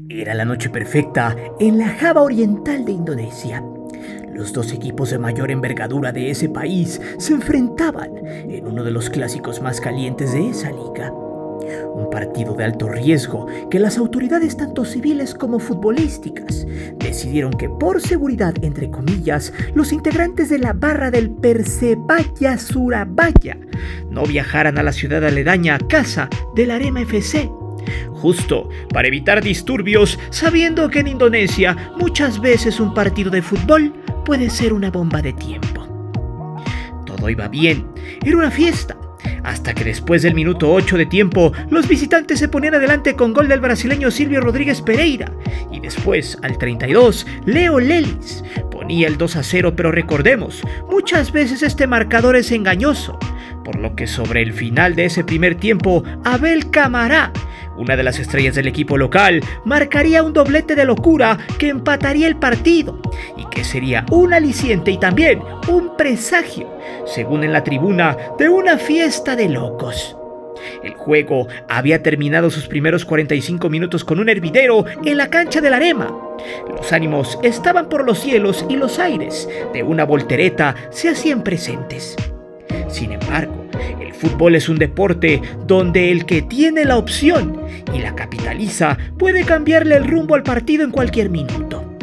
Era la noche perfecta en la Java Oriental de Indonesia. Los dos equipos de mayor envergadura de ese país se enfrentaban en uno de los clásicos más calientes de esa liga. Un partido de alto riesgo que las autoridades tanto civiles como futbolísticas decidieron que por seguridad, entre comillas, los integrantes de la barra del Persebaya Surabaya no viajaran a la ciudad aledaña a casa del Arema FC. Justo para evitar disturbios, sabiendo que en Indonesia muchas veces un partido de fútbol puede ser una bomba de tiempo. Todo iba bien, era una fiesta, hasta que después del minuto 8 de tiempo, los visitantes se ponían adelante con gol del brasileño Silvio Rodríguez Pereira, y después, al 32, Leo Lelis ponía el 2-0, pero recordemos, muchas veces este marcador es engañoso, por lo que sobre el final de ese primer tiempo, Abel Camará, una de las estrellas del equipo local, marcaría un doblete de locura que empataría el partido y que sería un aliciente y también un presagio, según en la tribuna, de una fiesta de locos. El juego había terminado sus primeros 45 minutos con un hervidero en la cancha del Arema. Los ánimos estaban por los cielos y los aires de una voltereta se hacían presentes. Sin embargo, el fútbol es un deporte donde el que tiene la opción y la capitaliza puede cambiarle el rumbo al partido en cualquier minuto.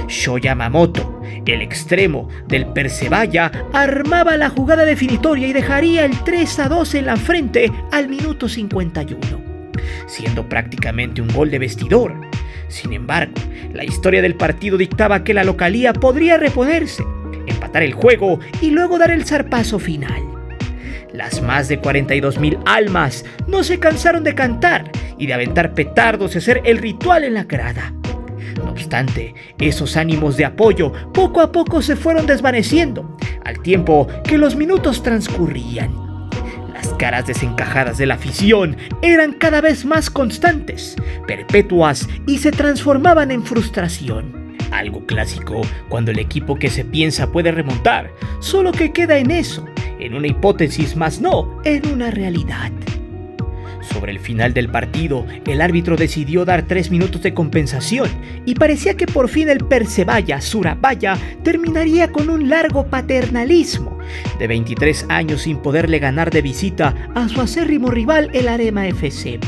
Sho Yamamoto, el extremo del Persebaya, armaba la jugada definitoria y dejaría el 3-2 en la frente al minuto 51, siendo prácticamente un gol de vestidor. Sin embargo, la historia del partido dictaba que la localía podría reponerse, empatar el juego y luego dar el zarpazo final. Las más de 42,000 almas no se cansaron de cantar y de aventar petardos y hacer el ritual en la grada. No obstante, esos ánimos de apoyo poco a poco se fueron desvaneciendo, al tiempo que los minutos transcurrían. Las caras desencajadas de la afición eran cada vez más constantes, perpetuas y se transformaban en frustración. Algo clásico cuando el equipo que se piensa puede remontar, solo que queda en eso, en una hipótesis más no en una realidad. Sobre el final del partido, el árbitro decidió dar 3 minutos de compensación y parecía que por fin el Persebaya Surabaya terminaría con un largo paternalismo de 23 años sin poderle ganar de visita a su acérrimo rival el Arema FC.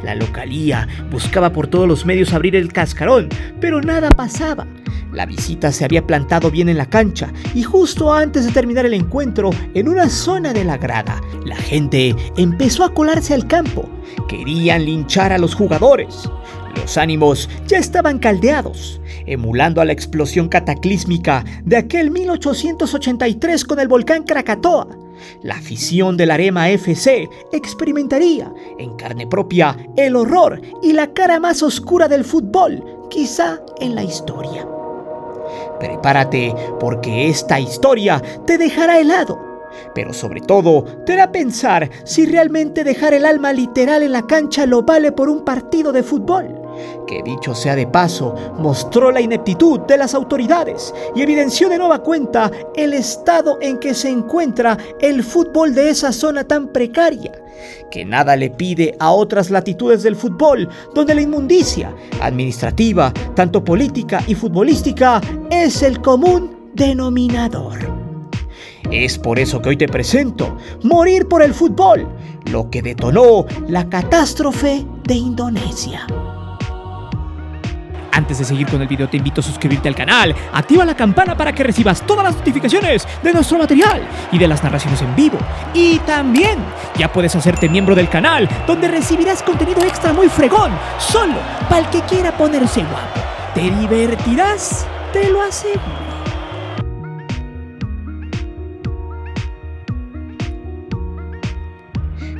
La localía buscaba por todos los medios abrir el cascarón, pero nada pasaba. La visita se había plantado bien en la cancha y justo antes de terminar el encuentro, en una zona de la grada, la gente empezó a colarse al campo. Querían linchar a los jugadores. Los ánimos ya estaban caldeados, emulando a la explosión cataclísmica de aquel 1883 con el volcán Krakatoa. La afición del Arema FC experimentaría en carne propia el horror y la cara más oscura del fútbol, quizá en la historia. Prepárate, porque esta historia te dejará helado, pero sobre todo te hará pensar si realmente dejar el alma literal en la cancha lo vale por un partido de fútbol, que dicho sea de paso, mostró la ineptitud de las autoridades y evidenció de nueva cuenta el estado en que se encuentra el fútbol de esa zona tan precaria, que nada le pide a otras latitudes del fútbol, donde la inmundicia administrativa, tanto política y futbolística, es el común denominador. Es por eso que hoy te presento Morir por el fútbol, lo que detonó la catástrofe de Indonesia. Antes de seguir con el video, te invito a suscribirte al canal, activa la campana para que recibas todas las notificaciones de nuestro material y de las narraciones en vivo. Y también ya puedes hacerte miembro del canal, donde recibirás contenido extra muy fregón, solo para el que quiera ponerse guapo. Te divertirás, te lo aseguro.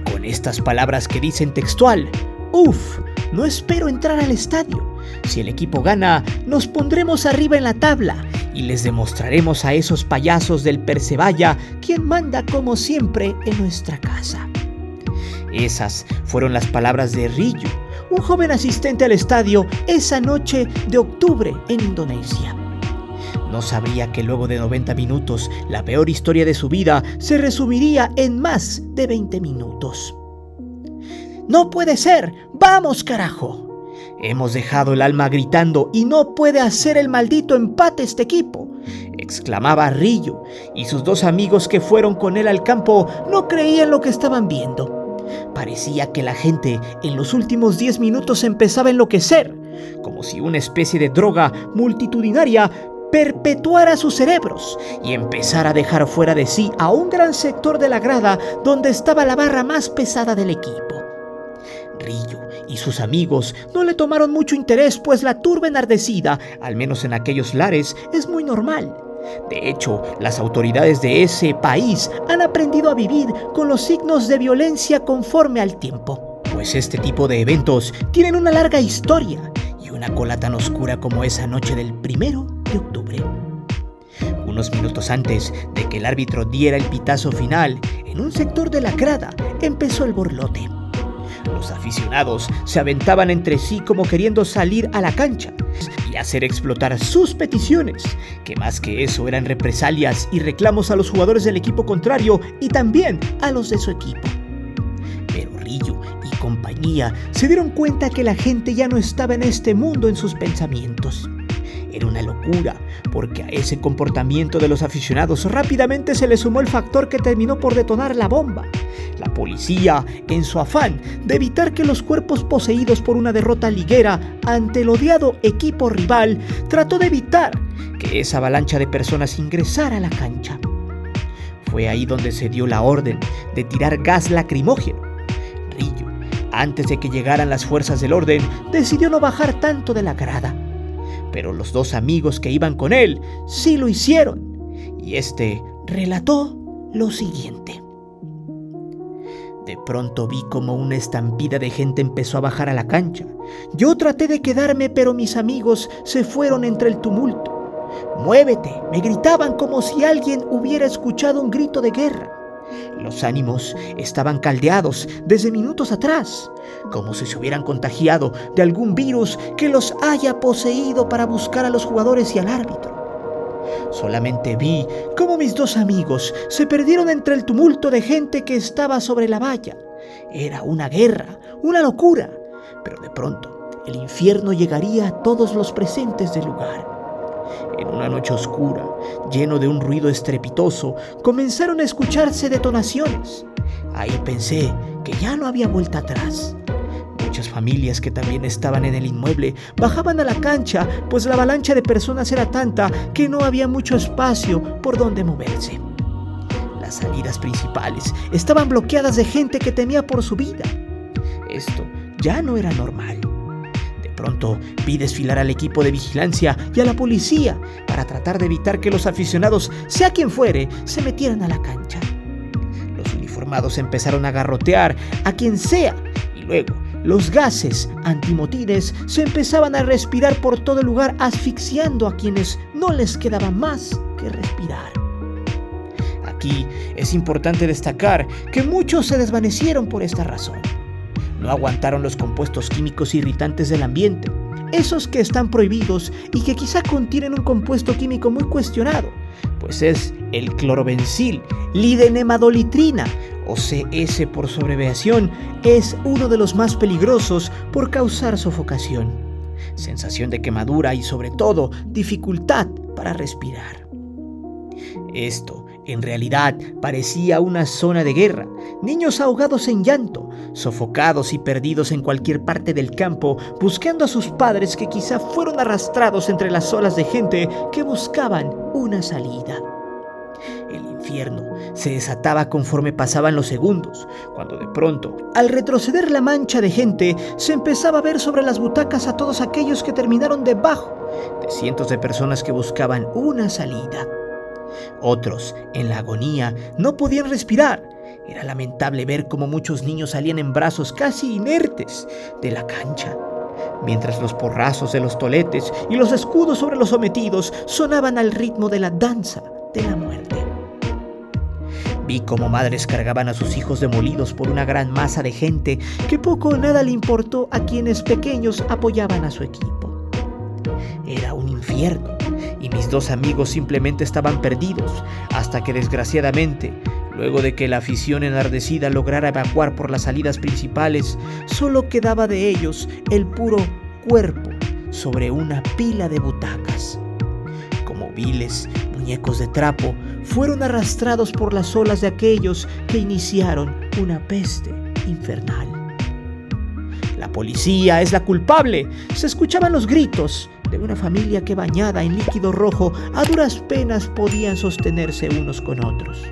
Con estas palabras que dicen textual: no espero entrar al estadio. Si el equipo gana, nos pondremos arriba en la tabla y les demostraremos a esos payasos del Persebaya quién manda como siempre en nuestra casa. Esas fueron las palabras de Ryu, un joven asistente al estadio esa noche de octubre en Indonesia. No sabría que luego de 90 minutos, la peor historia de su vida se resumiría en más de 20 minutos. ¡No puede ser! ¡Vamos, carajo! Hemos dejado el alma gritando y no puede hacer el maldito empate este equipo, exclamaba Rillo, y sus dos amigos que fueron con él al campo no creían lo que estaban viendo. Parecía que la gente en los últimos 10 minutos empezaba a enloquecer, como si una especie de droga multitudinaria perpetuara sus cerebros y empezara a dejar fuera de sí a un gran sector de la grada donde estaba la barra más pesada del equipo. Rillo y sus amigos no le tomaron mucho interés, pues la turba enardecida, al menos en aquellos lares, es muy normal. De hecho, las autoridades de ese país han aprendido a vivir con los signos de violencia conforme al tiempo, pues este tipo de eventos tienen una larga historia y una cola tan oscura como esa noche del 1 de octubre. Unos minutos antes de que el árbitro diera el pitazo final, en un sector de la grada empezó el borlote. Los aficionados se aventaban entre sí como queriendo salir a la cancha y hacer explotar sus peticiones, que más que eso eran represalias y reclamos a los jugadores del equipo contrario y también a los de su equipo. Pero Rillo y compañía se dieron cuenta que la gente ya no estaba en este mundo en sus pensamientos. Era una locura, porque a ese comportamiento de los aficionados rápidamente se le sumó el factor que terminó por detonar la bomba. La policía, en su afán de evitar que los cuerpos poseídos por una derrota liguera ante el odiado equipo rival, trató de evitar que esa avalancha de personas ingresara a la cancha. Fue ahí donde se dio la orden de tirar gas lacrimógeno. Rillo, antes de que llegaran las fuerzas del orden, decidió no bajar tanto de la grada. Pero los dos amigos que iban con él sí lo hicieron, y este relató lo siguiente. De pronto vi como una estampida de gente empezó a bajar a la cancha. Yo traté de quedarme, pero mis amigos se fueron entre el tumulto. ¡Muévete!, me gritaban como si alguien hubiera escuchado un grito de guerra. Los ánimos estaban caldeados desde minutos atrás, como si se hubieran contagiado de algún virus que los haya poseído para buscar a los jugadores y al árbitro. Solamente vi cómo mis dos amigos se perdieron entre el tumulto de gente que estaba sobre la valla. Era una guerra, una locura, pero de pronto el infierno llegaría a todos los presentes del lugar. En una noche oscura, lleno de un ruido estrepitoso, comenzaron a escucharse detonaciones. Ahí pensé que ya no había vuelta atrás. Muchas familias que también estaban en el inmueble bajaban a la cancha, pues la avalancha de personas era tanta que no había mucho espacio por donde moverse. Las salidas principales estaban bloqueadas de gente que temía por su vida. Esto ya no era normal. Pronto vi desfilar al equipo de vigilancia y a la policía para tratar de evitar que los aficionados, sea quien fuere, se metieran a la cancha. Los uniformados empezaron a garrotear a quien sea y luego los gases antimotines se empezaban a respirar por todo el lugar, asfixiando a quienes no les quedaba más que respirar. Aquí es importante destacar que muchos se desvanecieron por esta razón. No aguantaron los compuestos químicos irritantes del ambiente, esos que están prohibidos y que quizá contienen un compuesto químico muy cuestionado, pues es el clorobencil lidenemadolitrina, o CS por su abreviación. Es uno de los más peligrosos por causar sofocación, sensación de quemadura y sobre todo dificultad para respirar. Esto en realidad parecía una zona de guerra, niños ahogados en llanto, sofocados y perdidos en cualquier parte del campo, buscando a sus padres que quizá fueron arrastrados entre las olas de gente que buscaban una salida. El infierno se desataba conforme pasaban los segundos, cuando de pronto, al retroceder la mancha de gente, se empezaba a ver sobre las butacas a todos aquellos que terminaron debajo de cientos de personas que buscaban una salida. Otros, en la agonía, no podían respirar. Era lamentable ver cómo muchos niños salían en brazos casi inertes de la cancha, mientras los porrazos de los toletes y los escudos sobre los sometidos sonaban al ritmo de la danza de la muerte. Vi cómo madres cargaban a sus hijos demolidos por una gran masa de gente que poco o nada le importó a quienes pequeños apoyaban a su equipo. Era un infierno y mis dos amigos simplemente estaban perdidos hasta que desgraciadamente, luego de que la afición enardecida lograra evacuar por las salidas principales, solo quedaba de ellos el puro cuerpo sobre una pila de butacas. Como viles muñecos de trapo, fueron arrastrados por las olas de aquellos que iniciaron una peste infernal. La policía es la culpable. Se escuchaban los gritos de una familia que, bañada en líquido rojo, a duras penas podían sostenerse unos con otros.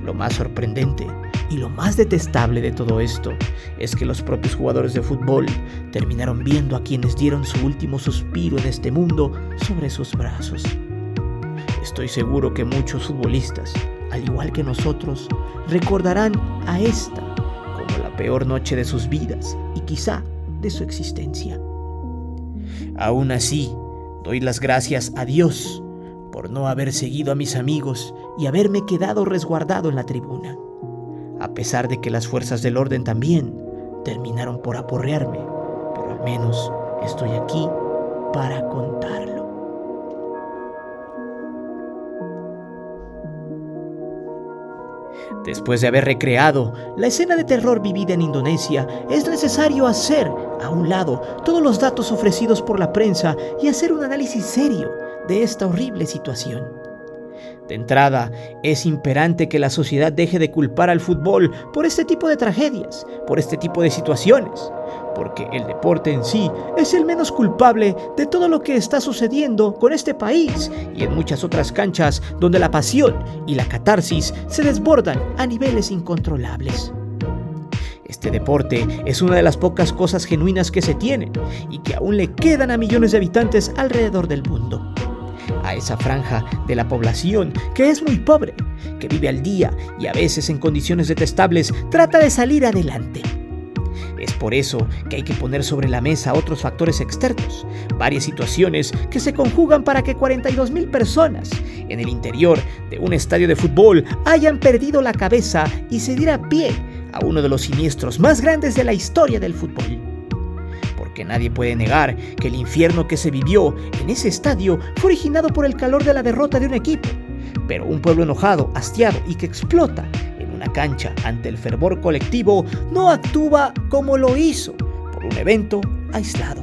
Lo más sorprendente y lo más detestable de todo esto es que los propios jugadores de fútbol terminaron viendo a quienes dieron su último suspiro en este mundo sobre sus brazos. Estoy seguro que muchos futbolistas, al igual que nosotros, recordarán a esta como la peor noche de sus vidas y quizá de su existencia. Aún así, doy las gracias a Dios por no haber seguido a mis amigos y haberme quedado resguardado en la tribuna, a pesar de que las fuerzas del orden también terminaron por aporrearme, pero al menos estoy aquí para contarlo. Después de haber recreado la escena de terror vivida en Indonesia, es necesario hacer a un lado todos los datos ofrecidos por la prensa y hacer un análisis serio de esta horrible situación. De entrada, es imperante que la sociedad deje de culpar al fútbol por este tipo de tragedias, por este tipo de situaciones, porque el deporte en sí es el menos culpable de todo lo que está sucediendo con este país y en muchas otras canchas donde la pasión y la catarsis se desbordan a niveles incontrolables. Este deporte es una de las pocas cosas genuinas que se tienen y que aún le quedan a millones de habitantes alrededor del mundo. A esa franja de la población que es muy pobre, que vive al día y a veces en condiciones detestables, trata de salir adelante. Es por eso que hay que poner sobre la mesa otros factores externos, varias situaciones que se conjugan para que 42,000 personas en el interior de un estadio de fútbol hayan perdido la cabeza y se diera pie a uno de los siniestros más grandes de la historia del fútbol. Porque nadie puede negar que el infierno que se vivió en ese estadio fue originado por el calor de la derrota de un equipo, pero un pueblo enojado, hastiado y que explota en una cancha ante el fervor colectivo no actúa como lo hizo por un evento aislado.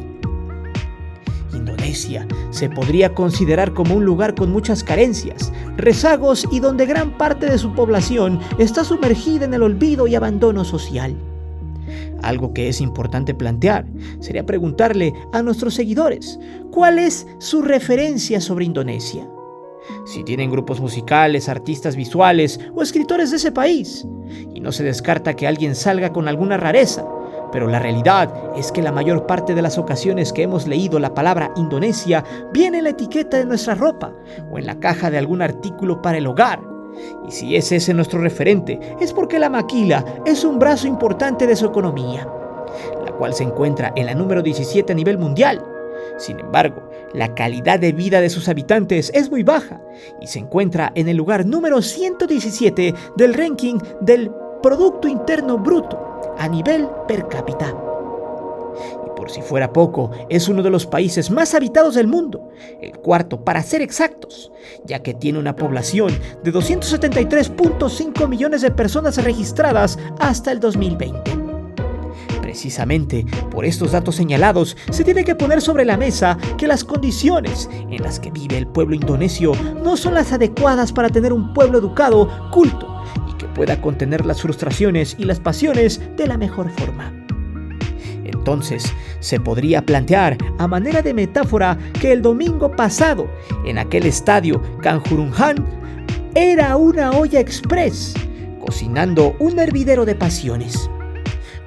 Indonesia se podría considerar como un lugar con muchas carencias, rezagos y donde gran parte de su población está sumergida en el olvido y abandono social. Algo que es importante plantear sería preguntarle a nuestros seguidores cuál es su referencia sobre Indonesia. Si tienen grupos musicales, artistas visuales o escritores de ese país. Y no se descarta que alguien salga con alguna rareza, pero la realidad es que la mayor parte de las ocasiones que hemos leído la palabra Indonesia viene en la etiqueta de nuestra ropa o en la caja de algún artículo para el hogar. Y si es ese nuestro referente, es porque la maquila es un brazo importante de su economía, la cual se encuentra en la número 17 a nivel mundial. Sin embargo, la calidad de vida de sus habitantes es muy baja y se encuentra en el lugar número 117 del ranking del Producto Interno Bruto a nivel per cápita. Y por si fuera poco, es uno de los países más habitados del mundo, el cuarto para ser exactos, ya que tiene una población de 273.5 millones de personas registradas hasta el 2020. Precisamente por estos datos señalados, se tiene que poner sobre la mesa que las condiciones en las que vive el pueblo indonesio no son las adecuadas para tener un pueblo educado, culto y que pueda contener las frustraciones y las pasiones de la mejor forma. Entonces, se podría plantear a manera de metáfora que el domingo pasado, en aquel estadio Kanjuruhan, era una olla express, cocinando un hervidero de pasiones.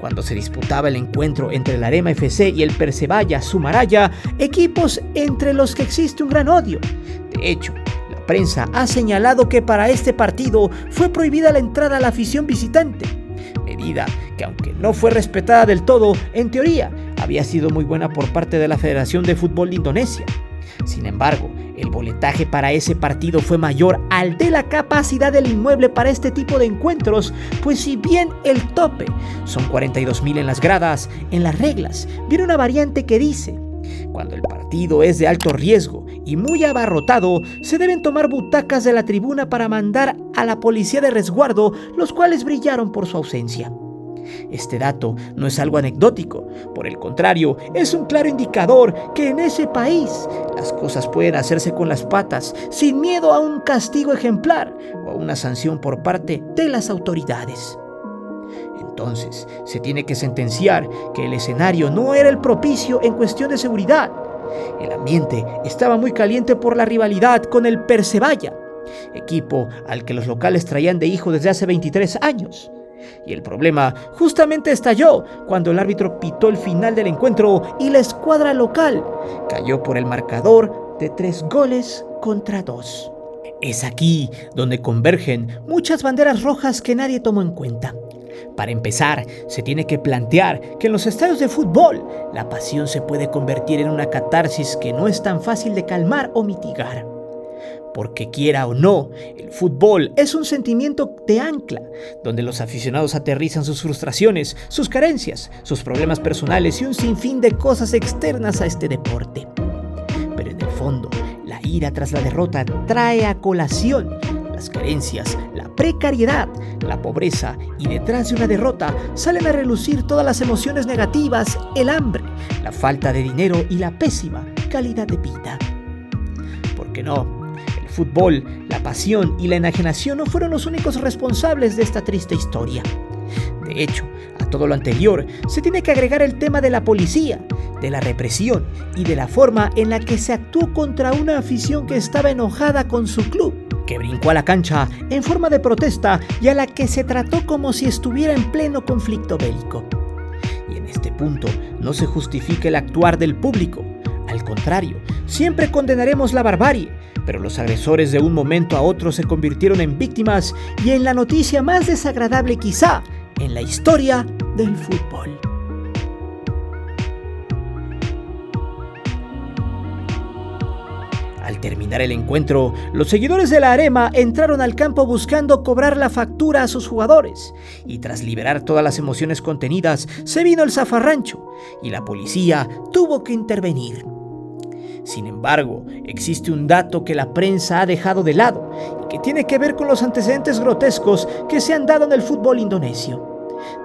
Cuando se disputaba el encuentro entre el Arema FC y el Persebaya Sumaraya, equipos entre los que existe un gran odio. De hecho, la prensa ha señalado que para este partido fue prohibida la entrada a la afición visitante, medida que, aunque no fue respetada del todo, en teoría había sido muy buena por parte de la Federación de Fútbol de Indonesia. Sin embargo, el boletaje para ese partido fue mayor al de la capacidad del inmueble para este tipo de encuentros, pues si bien el tope son 42,000 en las gradas, en las reglas viene una variante que dice: cuando el partido es de alto riesgo y muy abarrotado, se deben tomar butacas de la tribuna para mandar a la policía de resguardo, los cuales brillaron por su ausencia. Este dato no es algo anecdótico, por el contrario, es un claro indicador que en ese país las cosas pueden hacerse con las patas sin miedo a un castigo ejemplar o a una sanción por parte de las autoridades. Entonces, se tiene que sentenciar que el escenario no era el propicio en cuestión de seguridad. El ambiente estaba muy caliente por la rivalidad con el Persebaya, equipo al que los locales traían de hijo desde hace 23 años. Y el problema justamente estalló cuando el árbitro pitó el final del encuentro y la escuadra local cayó por el marcador de 3-2. Es aquí donde convergen muchas banderas rojas que nadie tomó en cuenta. Para empezar, se tiene que plantear que en los estadios de fútbol la pasión se puede convertir en una catarsis que no es tan fácil de calmar o mitigar. Porque quiera o no, el fútbol es un sentimiento de ancla, donde los aficionados aterrizan sus frustraciones, sus carencias, sus problemas personales y un sinfín de cosas externas a este deporte. Pero en el fondo, la ira tras la derrota trae a colación las carencias, la precariedad, la pobreza, y detrás de una derrota salen a relucir todas las emociones negativas, el hambre, la falta de dinero y la pésima calidad de vida. ¿Por qué no? El fútbol, la pasión y la enajenación no fueron los únicos responsables de esta triste historia. De hecho, a todo lo anterior se tiene que agregar el tema de la policía, de la represión y de la forma en la que se actuó contra una afición que estaba enojada con su club, que brincó a la cancha en forma de protesta y a la que se trató como si estuviera en pleno conflicto bélico. Y en este punto no se justifica el actuar del público. Al contrario, siempre condenaremos la barbarie, pero los agresores de un momento a otro se convirtieron en víctimas y en la noticia más desagradable quizá en la historia del fútbol. Al terminar el encuentro, los seguidores de la Arema entraron al campo buscando cobrar la factura a sus jugadores, y tras liberar todas las emociones contenidas, se vino el zafarrancho, y la policía tuvo que intervenir. Sin embargo, existe un dato que la prensa ha dejado de lado, y que tiene que ver con los antecedentes grotescos que se han dado en el fútbol indonesio.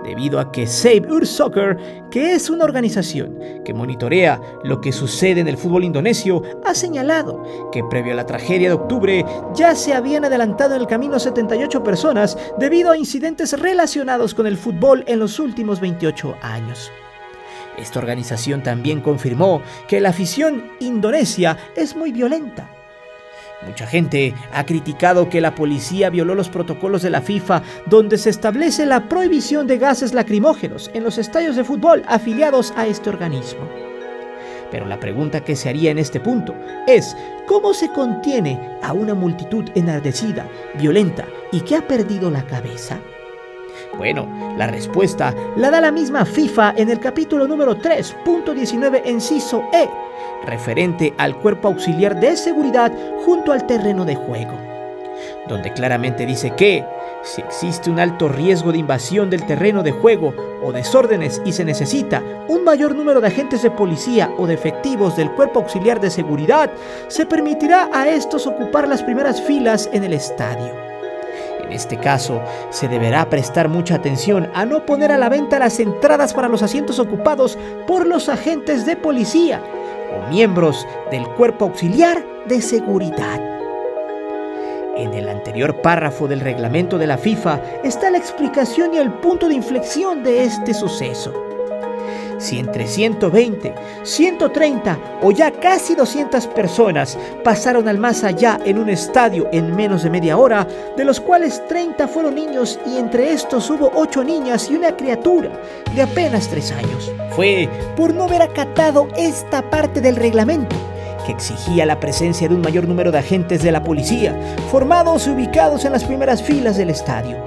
Debido a que Save Our Soccer, que es una organización que monitorea lo que sucede en el fútbol indonesio, ha señalado que previo a la tragedia de octubre ya se habían adelantado en el camino 78 personas debido a incidentes relacionados con el fútbol en los últimos 28 años. Esta organización también confirmó que la afición indonesia es muy violenta. Mucha gente ha criticado que la policía violó los protocolos de la FIFA, donde se establece la prohibición de gases lacrimógenos en los estadios de fútbol afiliados a este organismo. Pero la pregunta que se haría en este punto es: ¿cómo se contiene a una multitud enardecida, violenta y que ha perdido la cabeza? Bueno, la respuesta la da la misma FIFA en el capítulo número 3.19, inciso E, referente al cuerpo auxiliar de seguridad junto al terreno de juego, donde claramente dice que si existe un alto riesgo de invasión del terreno de juego o desórdenes y se necesita un mayor número de agentes de policía o de efectivos del cuerpo auxiliar de seguridad, se permitirá a estos ocupar las primeras filas en el estadio. En este caso, se deberá prestar mucha atención a no poner a la venta las entradas para los asientos ocupados por los agentes de policía o miembros del cuerpo auxiliar de seguridad. En el anterior párrafo del reglamento de la FIFA está la explicación y el punto de inflexión de este suceso. Si entre 120, 130 o ya casi 200 personas pasaron al más allá en un estadio en menos de media hora, de los cuales 30 fueron niños y entre estos hubo 8 niñas y una criatura de apenas 3 años, fue por no haber acatado esta parte del reglamento, que exigía la presencia de un mayor número de agentes de la policía, formados y ubicados en las primeras filas del estadio.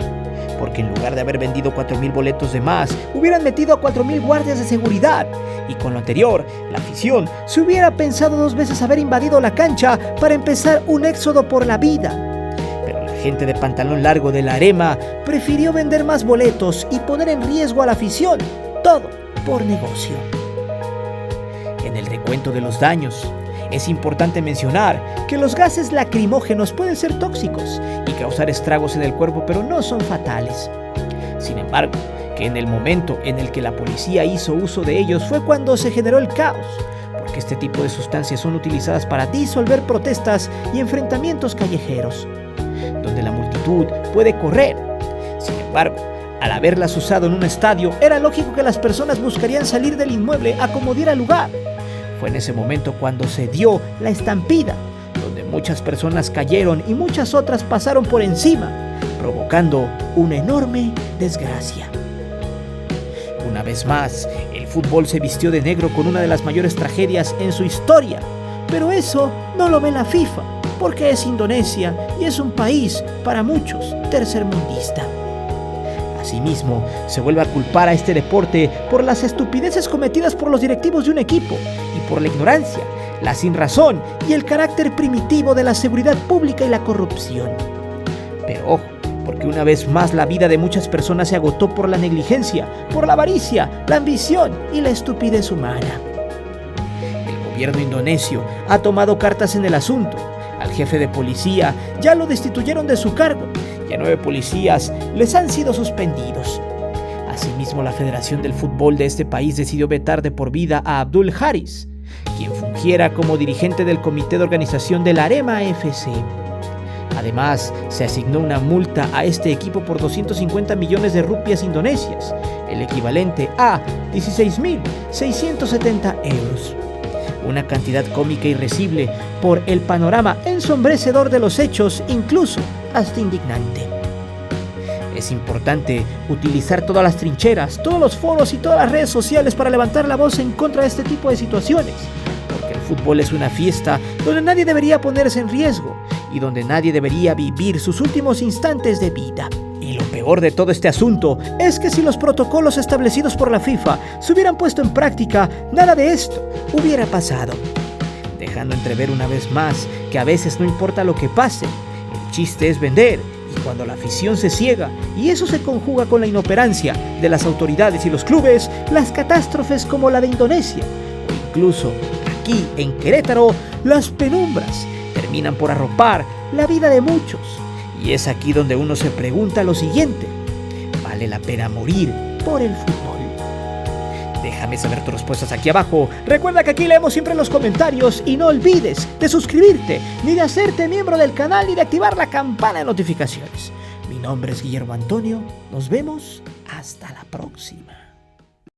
Porque en lugar de haber vendido 4,000 boletos de más, hubieran metido a 4,000 guardias de seguridad. Y con lo anterior, la afición se hubiera pensado 2 veces haber invadido la cancha para empezar un éxodo por la vida. Pero la gente de pantalón largo de la Arema prefirió vender más boletos y poner en riesgo a la afición, todo por negocio. En el recuento de los daños, es importante mencionar que los gases lacrimógenos pueden ser tóxicos y causar estragos en el cuerpo, pero no son fatales. Sin embargo, que en el momento en el que la policía hizo uso de ellos fue cuando se generó el caos, porque este tipo de sustancias son utilizadas para disolver protestas y enfrentamientos callejeros, donde la multitud puede correr. Sin embargo, al haberlas usado en un estadio, era lógico que las personas buscarían salir del inmueble a como diera lugar. Fue en ese momento cuando se dio la estampida, donde muchas personas cayeron y muchas otras pasaron por encima, provocando una enorme desgracia. Una vez más, el fútbol se vistió de negro con una de las mayores tragedias en su historia, pero eso no lo ve la FIFA, porque es Indonesia y es un país, para muchos, tercermundista. Asimismo, se vuelve a culpar a este deporte por las estupideces cometidas por los directivos de un equipo y por la ignorancia, la sinrazón y el carácter primitivo de la seguridad pública y la corrupción. Pero ojo, porque una vez más la vida de muchas personas se agotó por la negligencia, por la avaricia, la ambición y la estupidez humana. El gobierno indonesio ha tomado cartas en el asunto. Al jefe de policía ya lo destituyeron de su cargo y a 9 policías les han sido suspendidos. Asimismo, la Federación del Fútbol de este país decidió vetar de por vida a Abdul Haris, quien fungiera como dirigente del comité de organización del Arema FC. Además, se asignó una multa a este equipo por 250 millones de rupias indonesias, el equivalente a 16.670 euros. Una cantidad cómica y risible por el panorama ensombrecedor de los hechos, incluso hasta indignante. Es importante utilizar todas las trincheras, todos los foros y todas las redes sociales para levantar la voz en contra de este tipo de situaciones, porque el fútbol es una fiesta donde nadie debería ponerse en riesgo y donde nadie debería vivir sus últimos instantes de vida. Y lo peor de todo este asunto es que si los protocolos establecidos por la FIFA se hubieran puesto en práctica, nada de esto hubiera pasado, dejando entrever una vez más que a veces no importa lo que pase, el chiste es vender. Y cuando la afición se ciega y eso se conjuga con la inoperancia de las autoridades y los clubes, las catástrofes como la de Indonesia o incluso aquí en Querétaro, las penumbras terminan por arropar la vida de muchos. Y es aquí donde uno se pregunta lo siguiente: ¿vale la pena morir por el fútbol? Déjame saber tus respuestas aquí abajo. Recuerda que aquí leemos siempre los comentarios y no olvides de suscribirte, ni de hacerte miembro del canal, ni de activar la campana de notificaciones. Mi nombre es Guillermo Antonio. Nos vemos hasta la próxima.